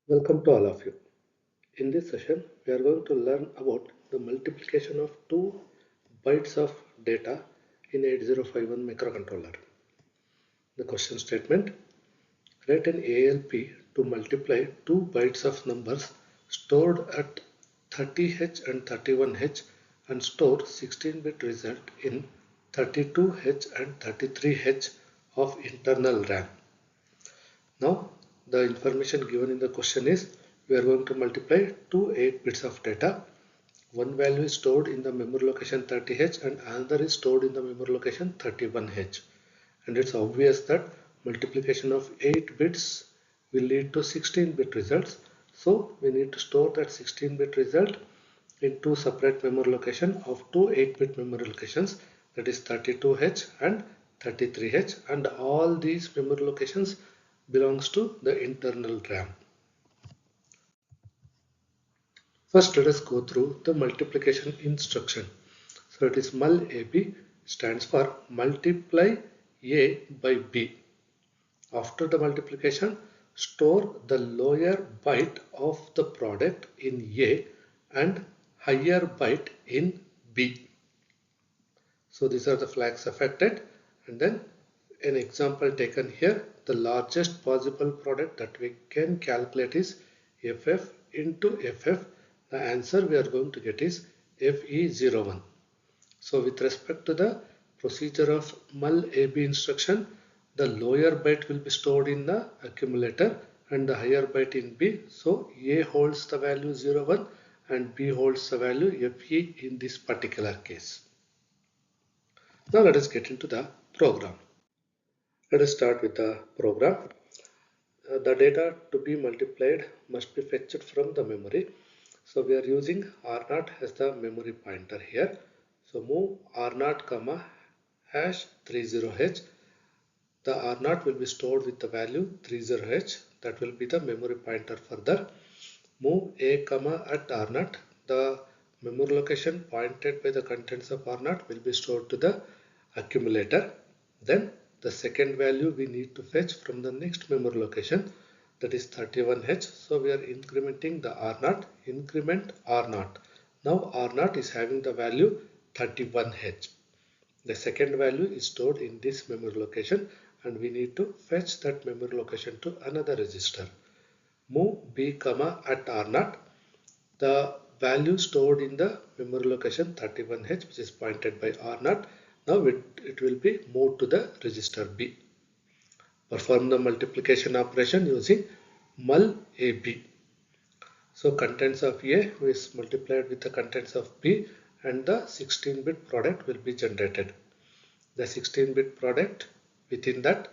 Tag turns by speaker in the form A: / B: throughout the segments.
A: Welcome to all of you. In this session, we are going to learn about the multiplication of two bytes of data in 8051 microcontroller. The question statement: write an ALP to multiply two bytes of numbers stored at 30H and 31H and store 16-bit result in 32H and 33H of internal RAM. Now, the information given in the question is we are going to multiply two 8 bits of data. One value is stored in the memory location 30H and another is stored in the memory location 31H. And it's obvious that multiplication of 8 bits will lead to 16-bit results. So we need to store that 16-bit result in two separate memory locations of two 8-bit memory locations, that is 32H and 33H, and all these memory locations belongs to the internal RAM. First, let us go through the multiplication instruction. So it is mul-ab, stands for multiply A by B. After the multiplication, store the lower byte of the product in A and higher byte in B. So these are the flags affected, and then an example taken here. The largest possible product that we can calculate is FF into FF. The answer we are going to get is FE01. So with respect to the procedure of mul-ab instruction, the lower byte will be stored in the accumulator and the higher byte in B. So A holds the value 01 and B holds the value FE in this particular case. Now let us get into the program. Let us start with the program. The data to be multiplied must be fetched from the memory. So we are using R0 as the memory pointer here. So move R0 comma hash 30H. The R0 will be stored with the value 30H. That will be the memory pointer further. Move A comma at R0. The memory location pointed by the contents of R0 will be stored to the accumulator. Then the second value we need to fetch from the next memory location, that is 31H. So we are incrementing the R0, increment R0. Now R0 is having the value 31H. The second value is stored in this memory location and we need to fetch that memory location to another register. Move B comma at R0. The value stored in the memory location 31H, which is pointed by R0. Now it will be moved to the register B. Perform the multiplication operation using mul-ab. So contents of A is multiplied with the contents of B and the 16-bit product will be generated. The 16-bit product, within that,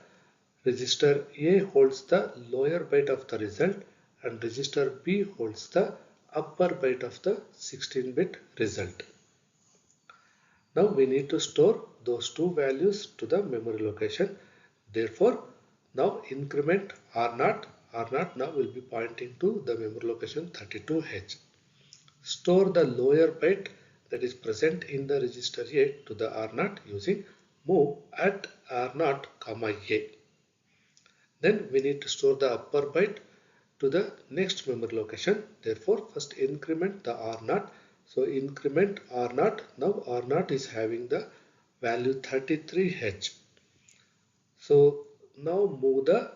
A: register A holds the lower byte of the result and register B holds the upper byte of the 16-bit result. Now we need to store those two values to the memory location. Therefore, now increment R0. R0 now will be pointing to the memory location 32H. Store the lower byte that is present in the register A to the R0 using move at R0 comma A. Then we need to store the upper byte to the next memory location. Therefore, first increment the R0. So increment R0. Now R0 is having the value 33H. So now move the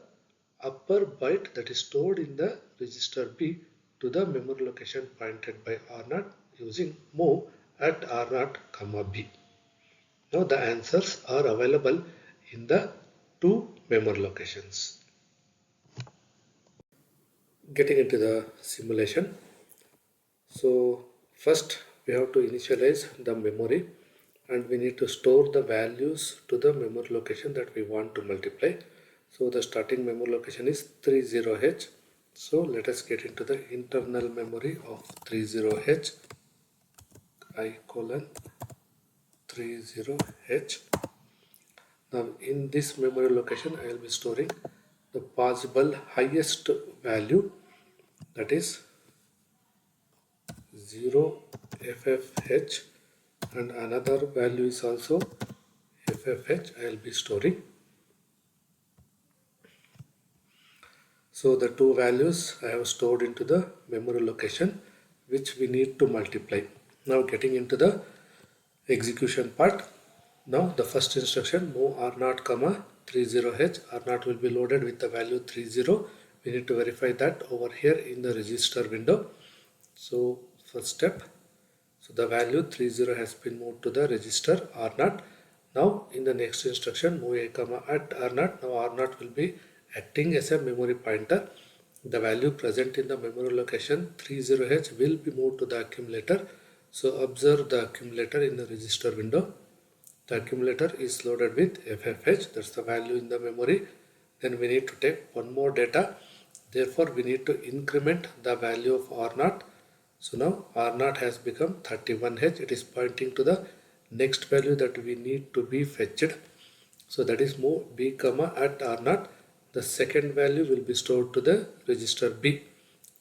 A: upper byte that is stored in the register B to the memory location pointed by R0 using move at R0 comma B. Now the answers are available in the two memory locations. Getting into the simulation. So first we have to initialize the memory and we need to store the values to the memory location that we want to multiply. So the starting memory location is 30H. So let us get into the internal memory of 30H. I colon 30H. Now in this memory location I will be storing the possible highest value, that is 0 FFH, and another value is also FFH I will be storing. So the two values I have stored into the memory location which we need to multiply. Now getting into the execution part. Now the first instruction, move R0 comma 30H. R0 will be loaded with the value 30. We need to verify that over here in the register window. So first step, so the value 30 has been moved to the register R0. Now in the next instruction, move A comma at R0. Now R0 will be acting as a memory pointer. The value present in the memory location 30H will be moved to the accumulator. So observe the accumulator in the register window. The accumulator is loaded with FFH, that's the value in the memory. Then we need to take one more data. Therefore, we need to increment the value of R0. So now R0 has become 31H. It is pointing to the next value that we need to be fetched. So that is move B comma at R0. The second value will be stored to the register B.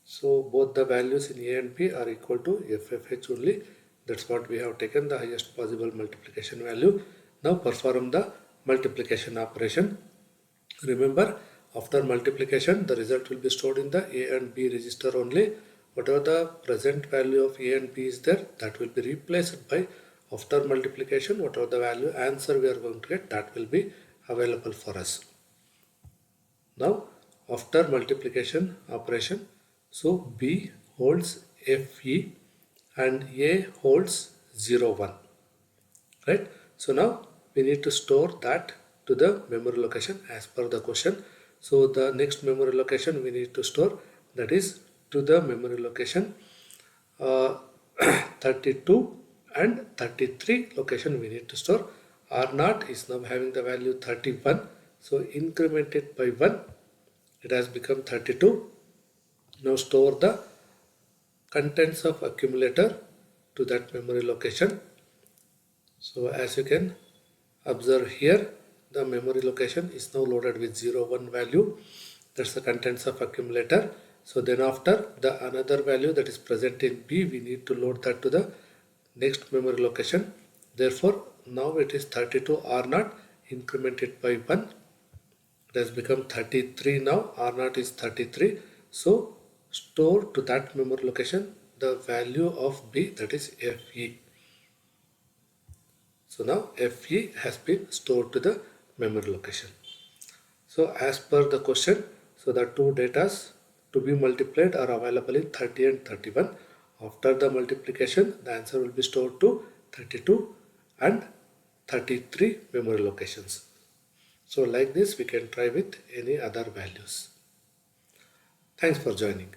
A: So both the values in A and B are equal to FFH only. That's what we have taken, the highest possible multiplication value. Now perform the multiplication operation. Remember, after multiplication, the result will be stored in the A and B register only. Whatever the present value of A and B is there, that will be replaced by, after multiplication, whatever the value answer we are going to get, that will be available for us. Now, after multiplication operation, so B holds FE and A holds 0, 1, right? So now we need to store that to the memory location as per the question. So the next memory location we need to store, that is to the memory location 32 and 33 location we need to store. R0 is now having the value 31, so increment it by 1, it has become 32. Now store the contents of accumulator to that memory location. So as you can observe here, the memory location is now loaded with 0, 1 value. That's the contents of accumulator. So then after, the another value that is present in B, we need to load that to the next memory location. Therefore now it is 32 R0, increment it by 1. It has become 33 now. R0 is 33. So store to that memory location the value of B, that is FE. So now FE has been stored to the memory location. So as per the question, so the two datas to be multiplied are available in 30 and 31. After the multiplication, the answer will be stored to 32 and 33 memory locations. So like this, we can try with any other values. Thanks for joining.